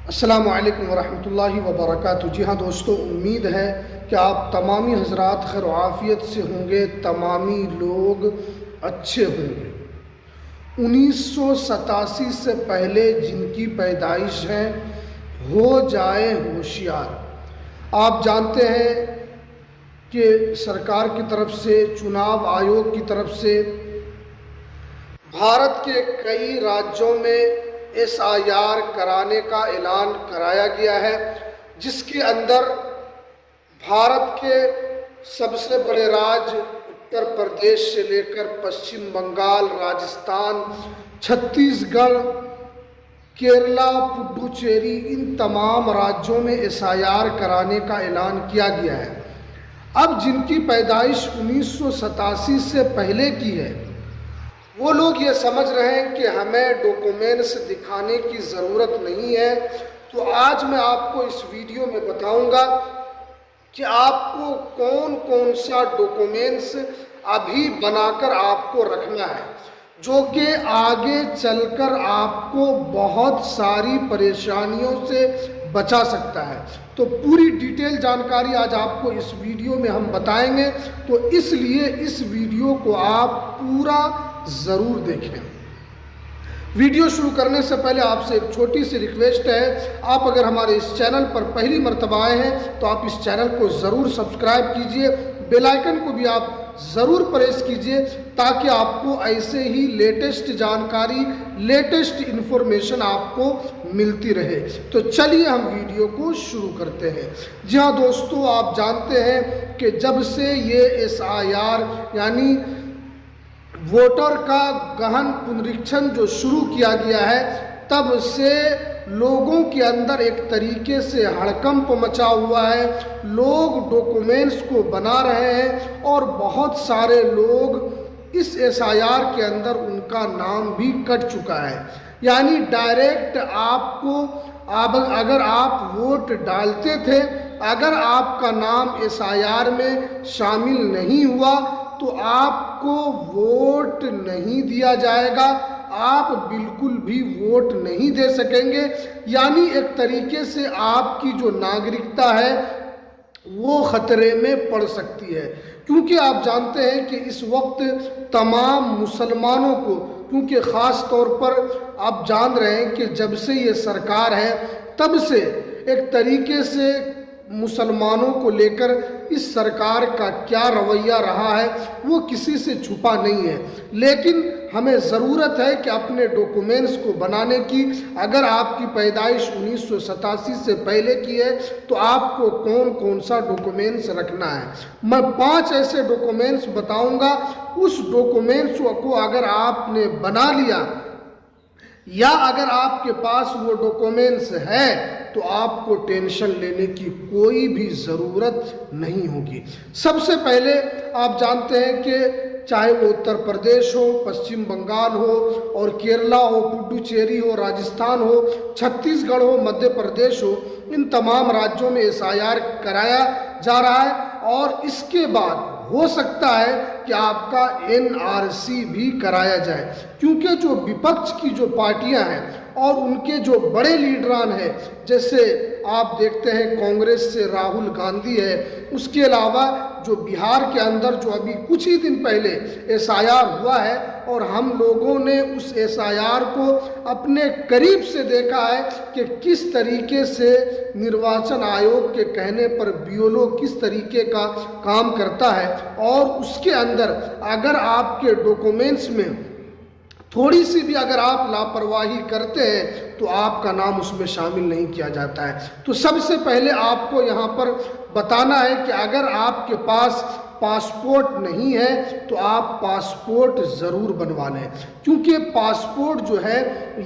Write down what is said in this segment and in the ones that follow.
अस्सलामु अलैकुम वरहमतुल्लाहि वबरकातुहू। जी हाँ दोस्तों, उम्मीद है कि आप तमामी हज़रात खैर आफ़ियत से होंगे, तमामी लोग अच्छे होंगे। 1987 से पहले जिनकी पैदाइश है हो जाए होशियार। आप जानते हैं कि सरकार की तरफ से, चुनाव आयोग की तरफ से भारत के कई राज्यों में SIR कराने का ऐलान कराया गया है, जिसके अंदर भारत के सबसे बड़े राज्य उत्तर प्रदेश से लेकर पश्चिम बंगाल, राजस्थान, छत्तीसगढ़, केरला, पुडुचेरी, इन तमाम राज्यों में SIR कराने का ऐलान किया गया है। अब जिनकी पैदाइश 1987 से पहले की है वो लोग ये समझ रहे हैं कि हमें डॉक्यूमेंट्स दिखाने की ज़रूरत नहीं है। तो आज मैं आपको इस वीडियो में बताऊंगा कि आपको कौन कौन सा डॉक्यूमेंट्स अभी बनाकर आपको रखना है, जो कि आगे चलकर आपको बहुत सारी परेशानियों से बचा सकता है। तो पूरी डिटेल जानकारी आज आपको इस वीडियो में हम बताएंगे, तो इसलिए इस वीडियो को आप पूरा ज़रूर देखें। वीडियो शुरू करने से पहले आपसे एक छोटी सी रिक्वेस्ट है, आप अगर हमारे इस चैनल पर पहली मर्तबा आए हैं तो आप इस चैनल को ज़रूर सब्सक्राइब कीजिए, बेल आइकन को भी आप ज़रूर प्रेस कीजिए, ताकि आपको ऐसे ही लेटेस्ट जानकारी, लेटेस्ट इन्फॉर्मेशन आपको मिलती रहे। तो चलिए हम वीडियो को शुरू करते हैं। जी हाँ दोस्तों, आप जानते हैं कि जब से ये SIR यानी वोटर का गहन पुनरीक्षण जो शुरू किया गया है, तब से लोगों के अंदर एक तरीके से हड़कंप मचा हुआ है। लोग डॉक्यूमेंट्स को बना रहे हैं और बहुत सारे लोग इस SIR के अंदर उनका नाम भी कट चुका है। यानी डायरेक्ट आपको अगर आप वोट डालते थे, अगर आपका नाम SIR में शामिल नहीं हुआ तो आपको वोट नहीं दिया जाएगा, आप बिल्कुल भी वोट नहीं दे सकेंगे। यानी एक तरीके से आपकी जो नागरिकता है वो खतरे में पड़ सकती है, क्योंकि आप जानते हैं कि इस वक्त तमाम मुसलमानों को, क्योंकि ख़ास तौर पर आप जान रहे हैं कि जब से ये सरकार है तब से एक तरीके से मुसलमानों को लेकर इस सरकार का क्या रवैया रहा है वो किसी से छुपा नहीं है। लेकिन हमें ज़रूरत है कि अपने डॉक्यूमेंट्स को बनाने की। अगर आपकी पैदाइश 1987 से पहले की है तो आपको कौन कौन सा डॉक्यूमेंट्स रखना है। मैं 5 ऐसे डॉक्यूमेंट्स बताऊंगा। उस डॉक्यूमेंट्स को अगर आपने बना लिया या अगर आपके पास वो डॉक्यूमेंट्स है तो आपको टेंशन लेने की कोई भी ज़रूरत नहीं होगी। सबसे पहले आप जानते हैं कि चाहे वो उत्तर प्रदेश हो, पश्चिम बंगाल हो और केरला हो, पुडुचेरी हो, राजस्थान हो, छत्तीसगढ़ हो, मध्य प्रदेश हो, इन तमाम राज्यों में SIR कराया जा रहा है। और इसके बाद हो सकता है कि आपका NRC भी कराया जाए, क्योंकि जो विपक्ष की जो पार्टियां हैं और उनके जो बड़े लीडरान हैं, जैसे आप देखते हैं कांग्रेस से राहुल गांधी है, उसके अलावा जो बिहार के अंदर जो अभी कुछ ही दिन पहले SIR हुआ है और हम लोगों ने उस SIR को अपने करीब से देखा है कि किस तरीके से निर्वाचन आयोग के कहने पर BLO किस तरीके का काम करता है, और उसके अंदर अगर आपके डॉक्यूमेंट्स में थोड़ी सी भी अगर आप लापरवाही करते हैं तो आपका नाम उसमें शामिल नहीं किया जाता है। तो सबसे पहले आपको यहाँ पर बताना है कि अगर आपके पास पासपोर्ट नहीं है तो आप पासपोर्ट ज़रूर बनवा लें, क्योंकि पासपोर्ट जो है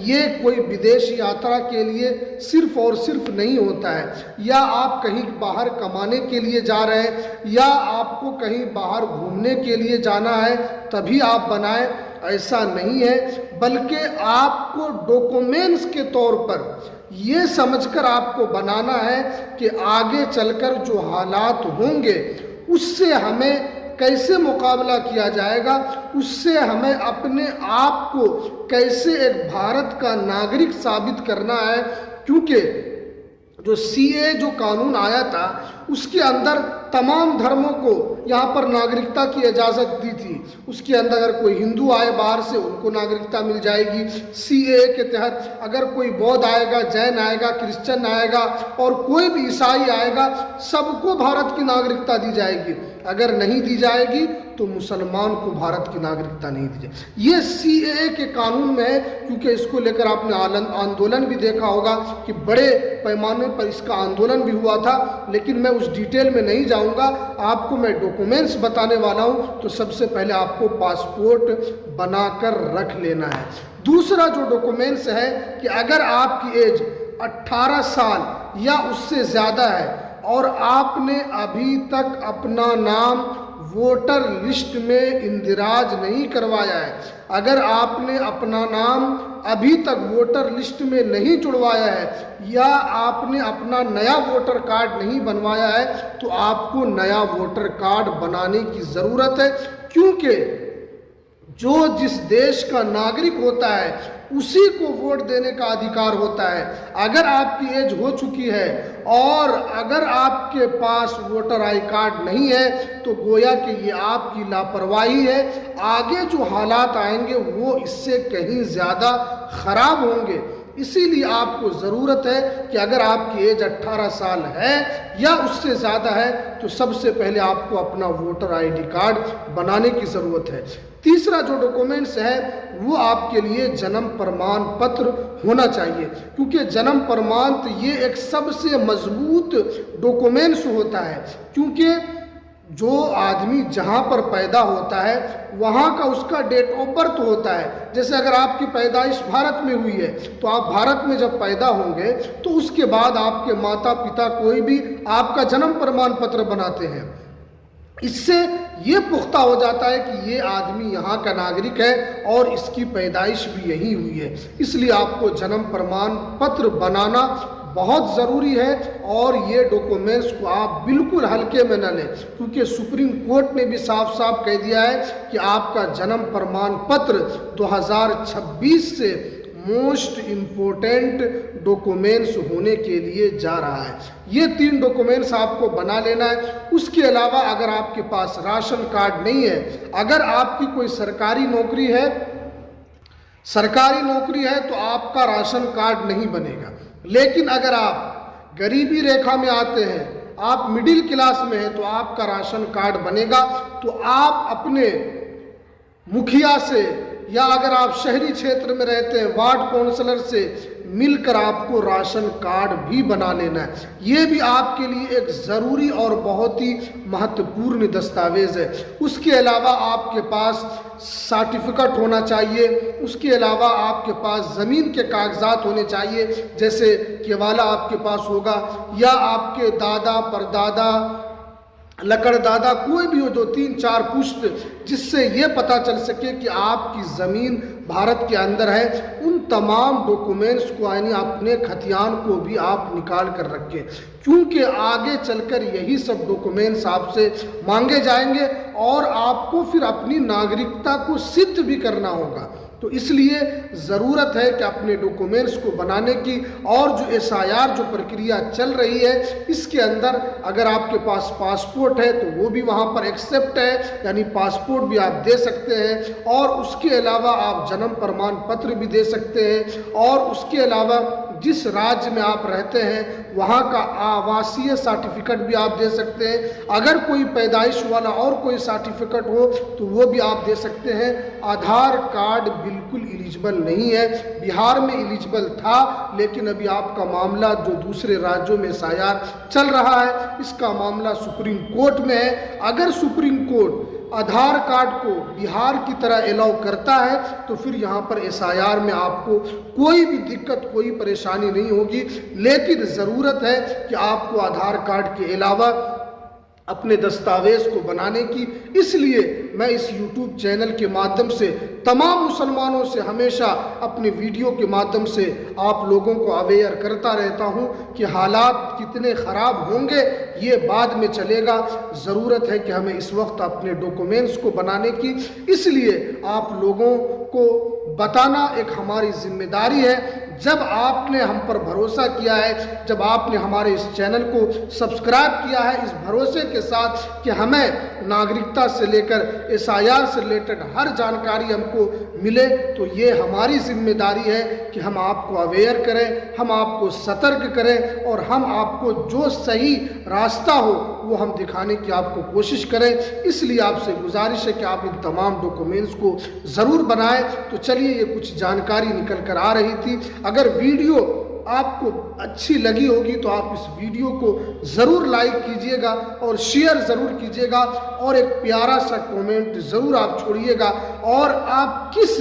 ये कोई विदेश यात्रा के लिए सिर्फ और सिर्फ नहीं होता है, या आप कहीं बाहर कमाने के लिए जा रहे हैं या आपको कहीं बाहर घूमने के लिए जाना है तभी आप बनाएं, ऐसा नहीं है। बल्कि आपको डॉक्यूमेंट्स के तौर पर ये समझकर आपको बनाना है कि आगे चलकर जो हालात होंगे उससे हमें कैसे मुकाबला किया जाएगा, उससे हमें अपने आप को कैसे एक भारत का नागरिक साबित करना है, क्योंकि जो सीए जो कानून आया था उसके अंदर तमाम धर्मों को यहाँ पर नागरिकता की इजाज़त दी थी। उसके अंदर अगर कोई हिंदू आए बाहर से उनको नागरिकता मिल जाएगी। सीए के तहत अगर कोई बौद्ध आएगा, जैन आएगा, क्रिश्चियन आएगा और कोई भी ईसाई आएगा, सबको भारत की नागरिकता दी जाएगी। अगर नहीं दी जाएगी तो मुसलमान को भारत की नागरिकता नहीं दी जाएगी। ये सीए के कानून में है, क्योंकि इसको लेकर आपने आंदोलन भी देखा होगा कि बड़े पैमाने पर इसका आंदोलन भी हुआ था, लेकिन मैं उस डिटेल में नहीं जाऊंगा। आपको मैं डॉक्यूमेंट्स बताने वाला हूं। तो सबसे पहले आपको पासपोर्ट बनाकर रख लेना है। दूसरा जो डॉक्यूमेंट्स है कि अगर आपकी एज 18 साल या उससे ज़्यादा है और आपने अभी तक अपना नाम वोटर लिस्ट में इंदिराज नहीं करवाया है, अगर आपने अपना नाम अभी तक वोटर लिस्ट में नहीं जुड़वाया है या आपने अपना नया वोटर कार्ड नहीं बनवाया है, तो आपको नया वोटर कार्ड बनाने की ज़रूरत है। क्योंकि जो जिस देश का नागरिक होता है उसी को वोट देने का अधिकार होता है। अगर आपकी एज हो चुकी है और अगर आपके पास वोटर आई कार्ड नहीं है तो गोया कि ये आपकी लापरवाही है। आगे जो हालात आएंगे वो इससे कहीं ज़्यादा ख़राब होंगे। इसीलिए आपको ज़रूरत है कि अगर आपकी एज 18 साल है या उससे ज़्यादा है तो सबसे पहले आपको अपना वोटर आईडी कार्ड बनाने की ज़रूरत है। तीसरा जो डॉक्यूमेंट्स है वो आपके लिए जन्म प्रमाण पत्र होना चाहिए, क्योंकि जन्म प्रमाण तो ये एक सबसे मजबूत डॉक्यूमेंट्स होता है। क्योंकि जो आदमी जहाँ पर पैदा होता है वहाँ का उसका डेट ऑफ बर्थ होता है। जैसे अगर आपकी पैदाइश भारत में हुई है तो आप भारत में जब पैदा होंगे तो उसके बाद आपके माता पिता कोई भी आपका जन्म प्रमाण पत्र बनाते हैं। इससे ये पुख्ता हो जाता है कि ये आदमी यहाँ का नागरिक है और इसकी पैदाइश भी यहीं हुई है। इसलिए आपको जन्म प्रमाण पत्र बनाना बहुत ज़रूरी है और ये डॉक्यूमेंट्स को आप बिल्कुल हल्के में न लें, क्योंकि सुप्रीम कोर्ट ने भी साफ साफ कह दिया है कि आपका जन्म प्रमाण पत्र 2026 से मोस्ट इम्पोर्टेंट डॉक्यूमेंट्स होने के लिए जा रहा है। ये 3 डॉक्यूमेंट्स आपको बना लेना है। उसके अलावा अगर आपके पास राशन कार्ड नहीं है, अगर आपकी कोई सरकारी नौकरी है तो आपका राशन कार्ड नहीं बनेगा। लेकिन अगर आप गरीबी रेखा में आते हैं, आप मिडिल क्लास में हैं, तो आपका राशन कार्ड बनेगा। तो आप अपने मुखिया से या अगर आप शहरी क्षेत्र में रहते हैं वार्ड काउंसलर से मिलकर आपको राशन कार्ड भी बना लेना है। ये भी आपके लिए एक ज़रूरी और बहुत ही महत्वपूर्ण दस्तावेज़ है। उसके अलावा आपके पास सर्टिफिकेट होना चाहिए। उसके अलावा आपके पास ज़मीन के कागजात होने चाहिए, जैसे केवाला आपके पास होगा या आपके दादा परदादा लकड़दादा कोई भी हो, जो 3-4 पुश्त, जिससे ये पता चल सके कि आपकी ज़मीन भारत के अंदर है। उन तमाम डॉक्यूमेंट्स को यानी अपने खतियान को भी आप निकाल कर रखें, क्योंकि आगे चलकर यही सब डॉक्यूमेंट्स आपसे मांगे जाएंगे और आपको फिर अपनी नागरिकता को सिद्ध भी करना होगा। तो इसलिए ज़रूरत है कि अपने डॉक्यूमेंट्स को बनाने की। और जो एसआईआर जो प्रक्रिया चल रही है इसके अंदर अगर आपके पास पासपोर्ट है तो वो भी वहाँ पर एक्सेप्ट है, यानी पासपोर्ट भी आप दे सकते हैं। और उसके अलावा आप जन्म प्रमाण पत्र भी दे सकते हैं। और उसके अलावा जिस राज्य में आप रहते हैं वहाँ का आवासीय सर्टिफिकेट भी आप दे सकते हैं। अगर कोई पैदाइश वाला और कोई सर्टिफिकेट हो तो वो भी आप दे सकते हैं। आधार कार्ड बिल्कुल एलिजिबल नहीं है। बिहार में एलिजिबल था, लेकिन अभी आपका मामला जो दूसरे राज्यों में एसआईआर चल रहा है, इसका मामला सुप्रीम कोर्ट में है। अगर सुप्रीम कोर्ट आधार कार्ड को बिहार की तरह अलाउ करता है तो फिर यहाँ पर एसआईआर में आपको कोई भी दिक्कत, कोई परेशानी नहीं होगी। लेकिन ज़रूरत है कि आपको आधार कार्ड के अलावा अपने दस्तावेज़ को बनाने की। इसलिए मैं इस YouTube चैनल के माध्यम से तमाम मुसलमानों से हमेशा अपने वीडियो के माध्यम से आप लोगों को अवेयर करता रहता हूं कि हालात कितने ख़राब होंगे ये बाद में चलेगा। ज़रूरत है कि हमें इस वक्त अपने डॉक्यूमेंट्स को बनाने की। इसलिए आप लोगों को बताना एक हमारी जिम्मेदारी है। जब आपने हम पर भरोसा किया है, जब आपने हमारे इस चैनल को सब्सक्राइब किया है इस भरोसे के साथ कि हमें नागरिकता से लेकर SIR से रिलेटेड हर जानकारी हमको मिले, तो ये हमारी जिम्मेदारी है कि हम आपको अवेयर करें, हम आपको सतर्क करें और हम आपको जो सही रास्ता हो वो हम दिखाने की आपको कोशिश करें। इसलिए आपसे गुजारिश है कि आप इन तमाम डॉक्यूमेंट्स को ज़रूर बनाएं। तो चलिए, ये कुछ जानकारी निकल कर आ रही थी। अगर वीडियो आपको अच्छी लगी होगी तो आप इस वीडियो को ज़रूर लाइक कीजिएगा और शेयर ज़रूर कीजिएगा और एक प्यारा सा कमेंट ज़रूर आप छोड़िएगा। और आप किस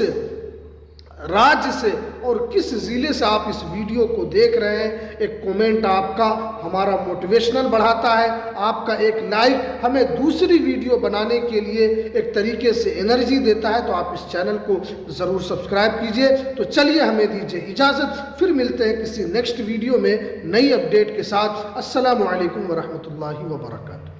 राज्य से और किस ज़िले से आप इस वीडियो को देख रहे हैं, एक कमेंट आपका हमारा मोटिवेशनल बढ़ाता है। आपका एक लाइक हमें दूसरी वीडियो बनाने के लिए एक तरीके से एनर्जी देता है। तो आप इस चैनल को ज़रूर सब्सक्राइब कीजिए। तो चलिए, हमें दीजिए इजाज़त, फिर मिलते हैं किसी नेक्स्ट वीडियो में नई अपडेट के साथ। अस्सलामु अलैकुम वरहमतुल्लाहि वबरकातुहू।